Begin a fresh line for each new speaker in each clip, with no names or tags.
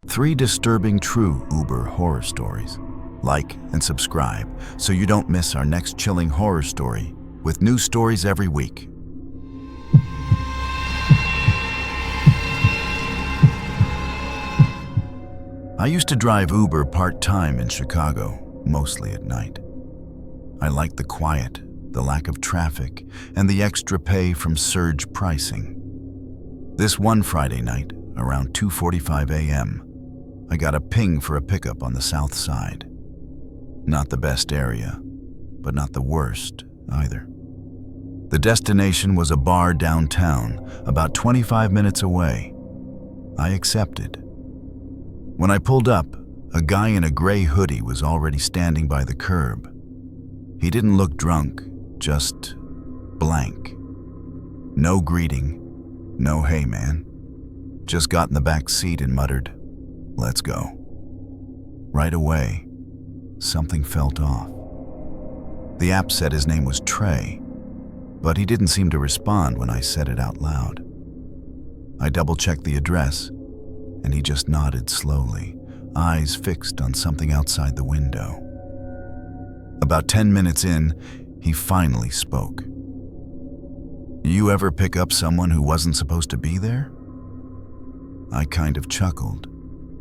3 disturbing true Uber horror stories. Like and subscribe so you don't miss our next chilling horror story with new stories every week. I used to drive Uber part-time in Chicago, mostly at night. I liked the quiet, the lack of traffic, and the extra pay from surge pricing. This one Friday night, around 2:45 a.m., I got a ping for a pickup on the south side. Not the best area, but not the worst either. The destination was a bar downtown, about 25 minutes away. I accepted. When I pulled up, a guy in a gray hoodie was already standing by the curb. He didn't look drunk, just blank. No greeting, no "hey man." Just got in the back seat and muttered, "Let's go." Right away, something felt off. The app said his name was Trey, but he didn't seem to respond when I said it out loud. I double-checked the address, and he just nodded slowly, eyes fixed on something outside the window. About 10 minutes in, he finally spoke. "You ever pick up someone who wasn't supposed to be there?" I kind of chuckled,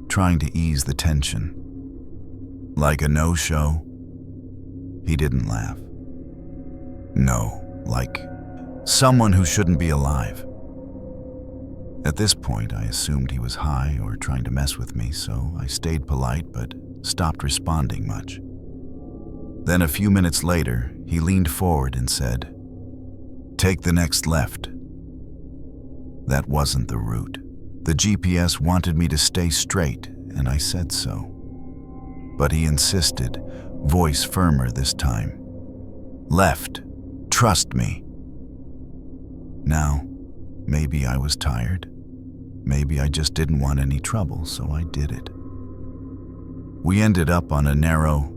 trying to ease the tension. "Like a no-show?" He didn't laugh. "No, like someone who shouldn't be alive." At this point, I assumed he was high or trying to mess with me, so I stayed polite but stopped responding much. Then a few minutes later, he leaned forward and said, "Take the next left." That wasn't the route. The GPS wanted me to stay straight, and I said so. But he insisted, voice firmer this time. "Left. Trust me." Now, maybe I was tired. Maybe I just didn't want any trouble, so I did it. We ended up on a narrow,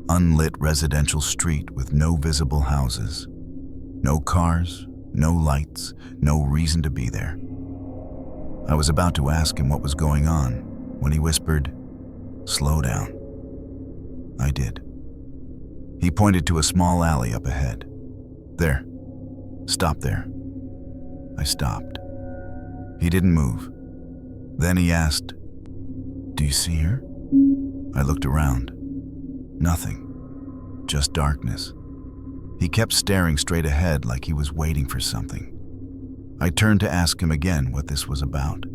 unlit residential street with no visible houses. No cars, no lights, no reason to be there. I was about to ask him what was going on when he whispered, "Slow down." I did. He pointed to a small alley up ahead. "There. Stop there." I stopped. He didn't move. Then he asked, "Do you see her?" I looked around. Nothing. Just darkness. He kept staring straight ahead like he was waiting for something. I turned to ask him again what this was about,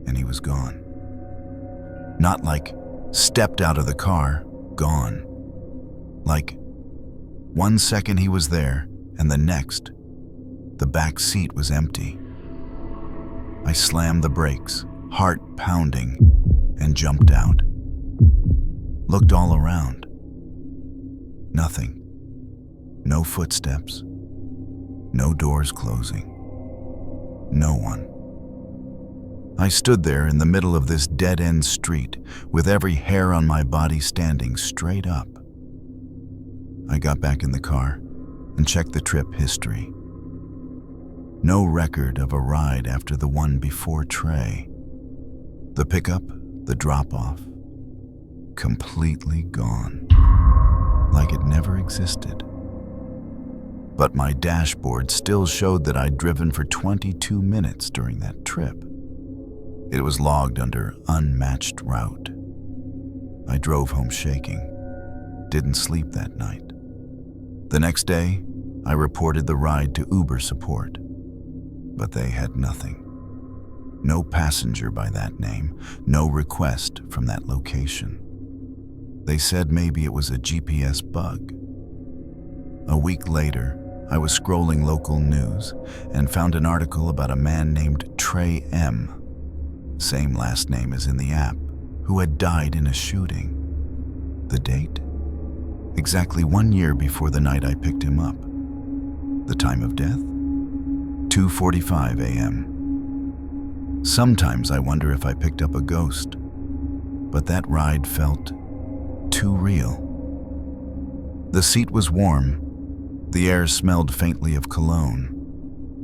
and he was gone. Not like stepped out of the car, gone. Like 1 second he was there, and the next, the back seat was empty. I slammed the brakes, heart pounding, and jumped out. Looked all around. Nothing. No footsteps. No doors closing. No one. I stood there in the middle of this dead-end street with every hair on my body standing straight up. I got back in the car and checked the trip history. No record of a ride after the one before Trey. The pickup, the drop-off, completely gone. Like it never existed. But my dashboard still showed that I'd driven for 22 minutes during that trip. It was logged under unmatched route. I drove home shaking. Didn't sleep that night. The next day, I reported the ride to Uber support, but they had nothing. No passenger by that name, no request from that location. They said maybe it was a GPS bug. A week later, I was scrolling local news and found an article about a man named Trey M., same last name as in the app, who had died in a shooting. The date? Exactly 1 year before the night I picked him up. The time of death? 2:45 a.m. Sometimes I wonder if I picked up a ghost, but that ride felt too real. The seat was warm, the air smelled faintly of cologne,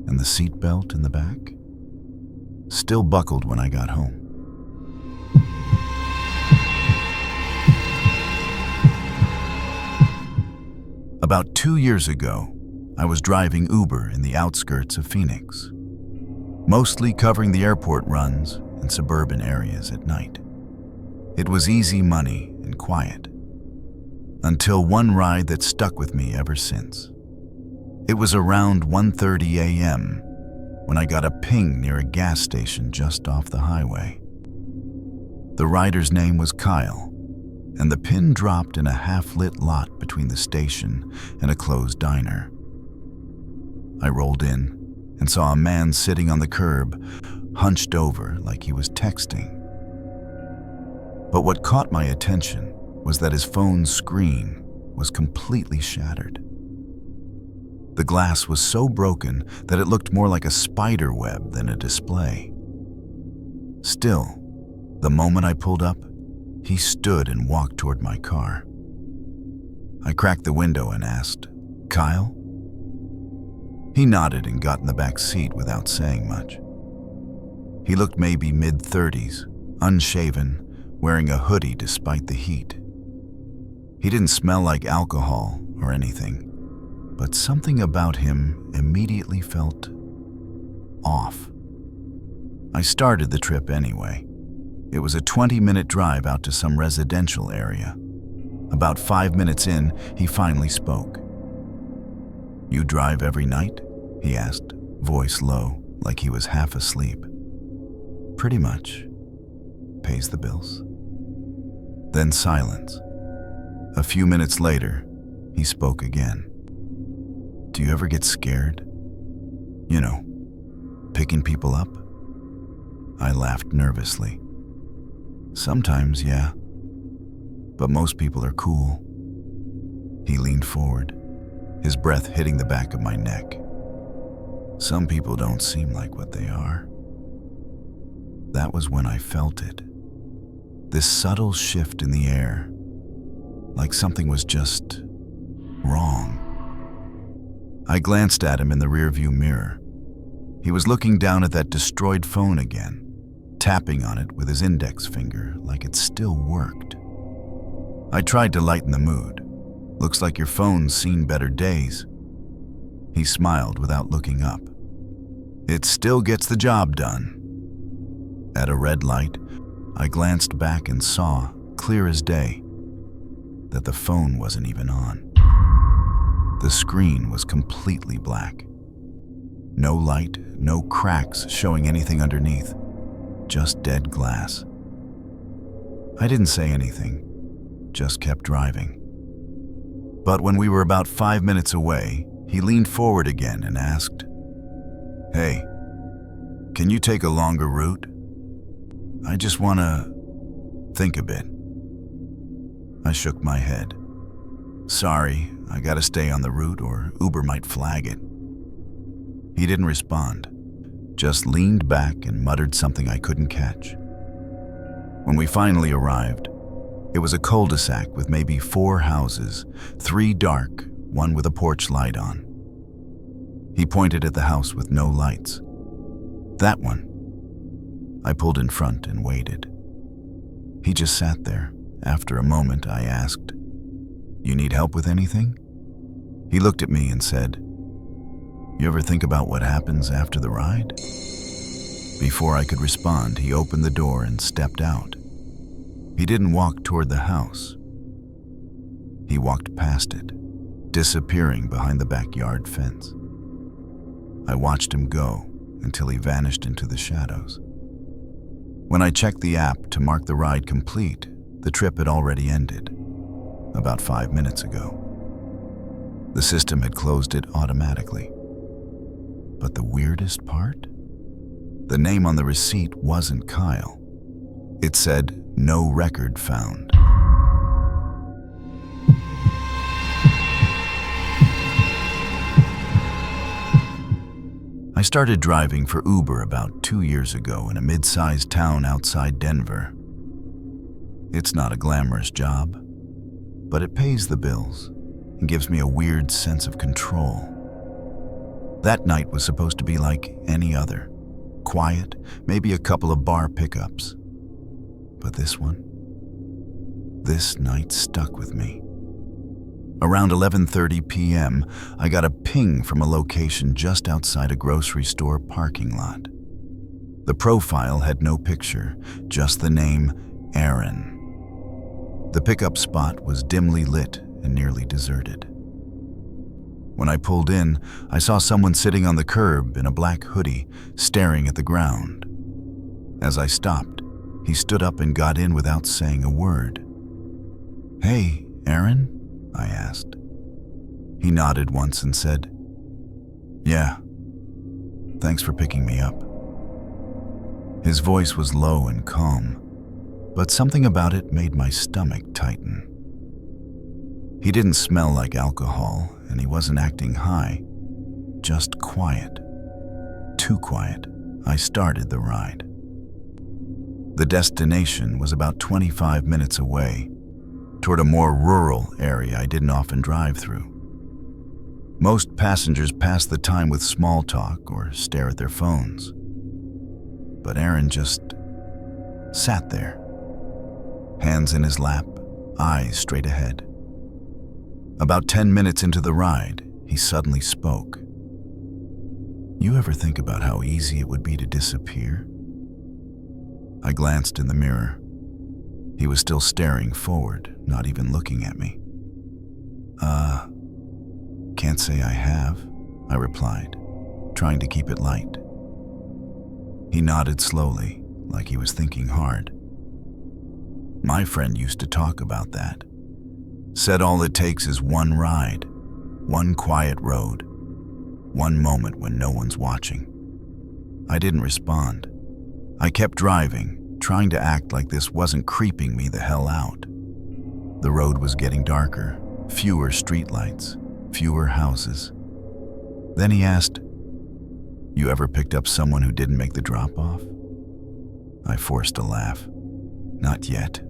and the seat belt in the back still buckled when I got home. About 2 years ago, I was driving Uber in the outskirts of Phoenix, mostly covering the airport runs and suburban areas at night. It was easy money and quiet, until one ride that stuck with me ever since. It was around 1:30 a.m. when I got a ping near a gas station just off the highway. The rider's name was Kyle, and the pin dropped in a half-lit lot between the station and a closed diner. I rolled in and saw a man sitting on the curb, hunched over like he was texting. But what caught my attention was that his phone's screen was completely shattered. The glass was so broken that it looked more like a spider web than a display. Still, the moment I pulled up, he stood and walked toward my car. I cracked the window and asked, "Kyle?" He nodded and got in the back seat without saying much. He looked maybe mid-30s, unshaven, wearing a hoodie despite the heat. He didn't smell like alcohol or anything, but something about him immediately felt off. I started the trip anyway. It was a 20-minute drive out to some residential area. About 5 minutes in, he finally spoke. "You drive every night?" he asked, voice low, like he was half asleep. "Pretty much. Pays the bills." Then silence. A few minutes later, he spoke again. "Do you ever get scared? You know, picking people up?" I laughed nervously. "Sometimes, yeah. But most people are cool." He leaned forward, his breath hitting the back of my neck. "Some people don't seem like what they are." That was when I felt it. This subtle shift in the air, like something was just wrong. I glanced at him in the rearview mirror. He was looking down at that destroyed phone again, tapping on it with his index finger like it still worked. I tried to lighten the mood. "Looks like your phone's seen better days." He smiled without looking up. "It still gets the job done." At a red light, I glanced back and saw, clear as day, that the phone wasn't even on. The screen was completely black. No light, no cracks showing anything underneath, just dead glass. I didn't say anything, just kept driving. But when we were about 5 minutes away, he leaned forward again and asked, "Hey, can you take a longer route? I just want to think a bit." I shook my head. "Sorry, I gotta stay on the route or Uber might flag it." He didn't respond, just leaned back and muttered something I couldn't catch. When we finally arrived, it was a cul-de-sac with maybe 4 houses, 3 dark, 1 with a porch light on. He pointed at the house with no lights. "That one." I pulled in front and waited. He just sat there. After a moment, I asked, "You need help with anything?" He looked at me and said, "You ever think about what happens after the ride?" Before I could respond, he opened the door and stepped out. He didn't walk toward the house. He walked past it, disappearing behind the backyard fence. I watched him go until he vanished into the shadows. When I checked the app to mark the ride complete, the trip had already ended, about 5 minutes ago. The system had closed it automatically. But the weirdest part? The name on the receipt wasn't Kyle. It said, "No record found." I started driving for Uber about 2 years ago in a mid-sized town outside Denver. It's not a glamorous job, but it pays the bills and gives me a weird sense of control. That night was supposed to be like any other. Quiet, maybe a couple of bar pickups. But this night stuck with me. Around 11:30 p.m., I got a ping from a location just outside a grocery store parking lot. The profile had no picture, just the name Aaron. The pickup spot was dimly lit and nearly deserted. When I pulled in, I saw someone sitting on the curb in a black hoodie, staring at the ground. As I stopped, he stood up and got in without saying a word. "Hey, Aaron?" I asked. He nodded once and said, "Yeah, thanks for picking me up." His voice was low and calm, but something about it made my stomach tighten. He didn't smell like alcohol, and he wasn't acting high, just quiet. Too quiet. I started the ride. The destination was about 25 minutes away, toward a more rural area I didn't often drive through. Most passengers passed the time with small talk or stare at their phones. But Aaron just sat there, hands in his lap, eyes straight ahead. About 10 minutes into the ride, he suddenly spoke. "You ever think about how easy it would be to disappear?" I glanced in the mirror. He was still staring forward, not even looking at me. Can't say I have," I replied, trying to keep it light. He nodded slowly, like he was thinking hard. "My friend used to talk about that. Said all it takes is one ride, one quiet road, one moment when no one's watching." I didn't respond. I kept driving, trying to act like this wasn't creeping me the hell out. The road was getting darker, fewer streetlights, fewer houses. Then he asked, "You ever picked up someone who didn't make the drop-off?" I forced a laugh. "Not yet.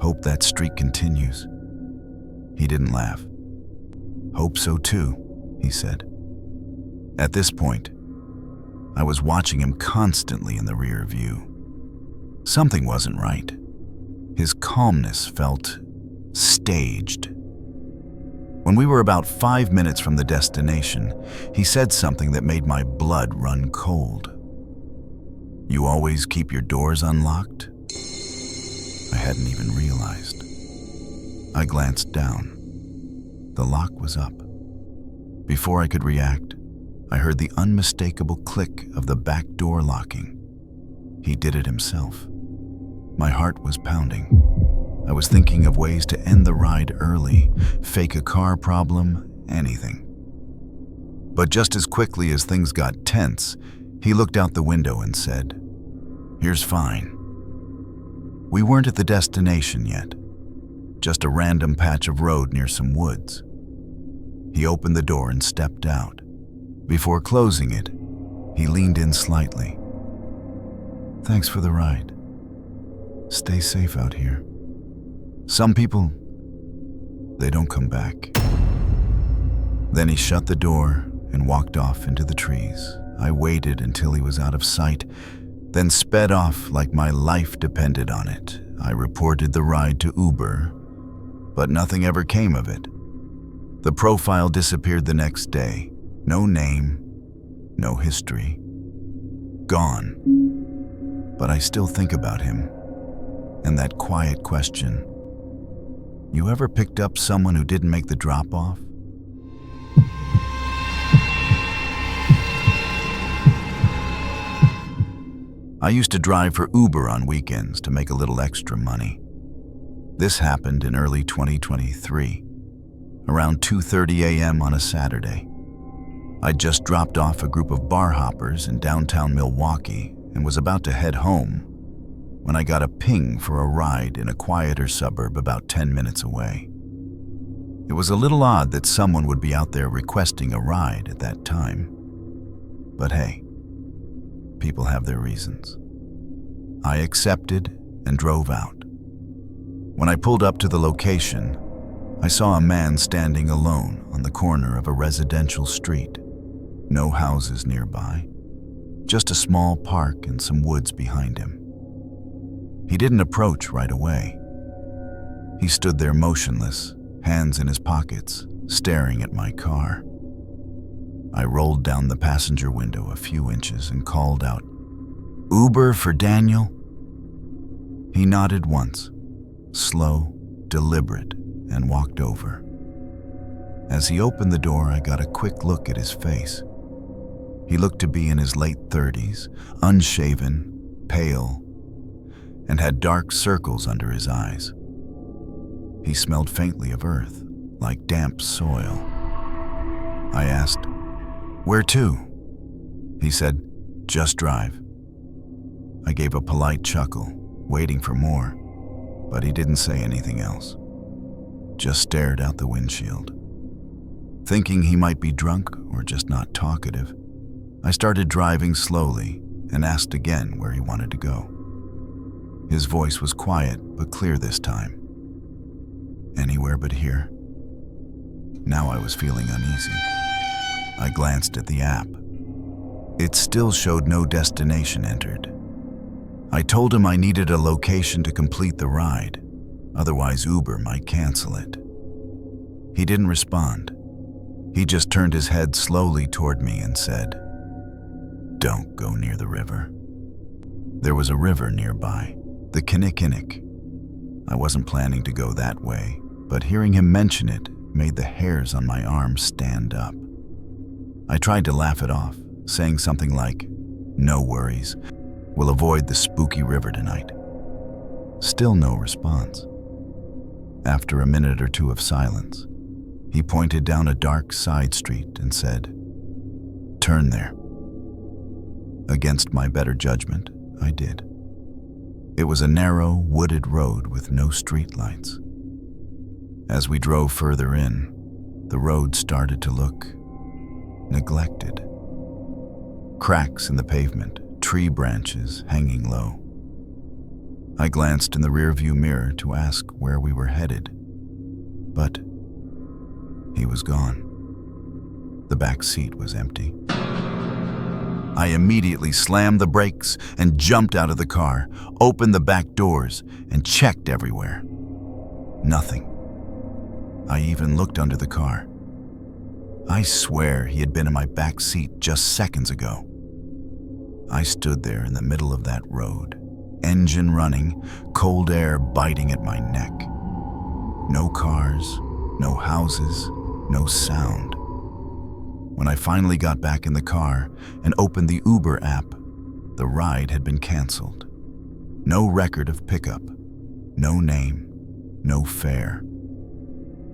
Hope that streak continues." He didn't laugh. "Hope so too," he said. At this point, I was watching him constantly in the rear view. Something wasn't right. His calmness felt staged. When we were about 5 minutes from the destination, he said something that made my blood run cold. "You always keep your doors unlocked?" I hadn't even realized. I glanced down. The lock was up. Before I could react, I heard the unmistakable click of the back door locking. He did it himself. My heart was pounding. I was thinking of ways to end the ride early, fake a car problem, anything. But just as quickly as things got tense, he looked out the window and said, "Here's fine." We weren't at the destination yet, just a random patch of road near some woods. He opened the door and stepped out. Before closing it, he leaned in slightly. "Thanks for the ride. Stay safe out here. Some people, they don't come back." Then he shut the door and walked off into the trees. I waited until he was out of sight, then sped off like my life depended on it. I reported the ride to Uber, but nothing ever came of it. The profile disappeared the next day. No name, no history. Gone. But I still think about him, and that quiet question, "You ever picked up someone who didn't make the drop-off?" I used to drive for Uber on weekends to make a little extra money. This happened in early 2023, around 2:30 a.m. on a Saturday. I'd just dropped off a group of bar hoppers in downtown Milwaukee and was about to head home when I got a ping for a ride in a quieter suburb about 10 minutes away. It was a little odd that someone would be out there requesting a ride at that time. But hey, people have their reasons. I accepted and drove out. When I pulled up to the location, I saw a man standing alone on the corner of a residential street. No houses nearby, just a small park and some woods behind him. He didn't approach right away. He stood there motionless, hands in his pockets, staring at my car. I rolled down the passenger window a few inches and called out, "Uber for Daniel?" He nodded once, slow, deliberate, and walked over. As he opened the door, I got a quick look at his face. He looked to be in his late 30s, unshaven, pale, and had dark circles under his eyes. He smelled faintly of earth, like damp soil. I asked, "Where to?" He said, "Just drive." I gave a polite chuckle, waiting for more, but he didn't say anything else. Just stared out the windshield. Thinking he might be drunk or just not talkative, I started driving slowly and asked again where he wanted to go. His voice was quiet but clear this time. "Anywhere but here." Now I was feeling uneasy. I glanced at the app. It still showed no destination entered. I told him I needed a location to complete the ride, otherwise Uber might cancel it. He didn't respond. He just turned his head slowly toward me and said, "Don't go near the river." There was a river nearby, the Kinnickinnic. I wasn't planning to go that way, but hearing him mention it made the hairs on my arms stand up. I tried to laugh it off, saying something like, "No worries, we'll avoid the spooky river tonight." Still no response. After a minute or two of silence, he pointed down a dark side street and said, "Turn there." Against my better judgment, I did. It was a narrow, wooded road with no streetlights. As we drove further in, the road started to look neglected. Cracks in the pavement, tree branches hanging low. I glanced in the rearview mirror to ask where we were headed, but he was gone. The back seat was empty. I immediately slammed the brakes and jumped out of the car, opened the back doors, and checked everywhere. Nothing. I even looked under the car. I swear he had been in my back seat just seconds ago. I stood there in the middle of that road, engine running, cold air biting at my neck. No cars, no houses, no sound. When I finally got back in the car and opened the Uber app, the ride had been canceled. No record of pickup, no name, no fare.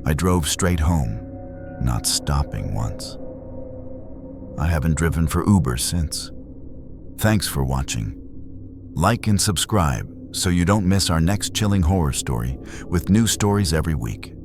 I drove straight home, not stopping once. I haven't driven for Uber since. Thanks for watching. Like and subscribe so you don't miss our next chilling horror story with new stories every week.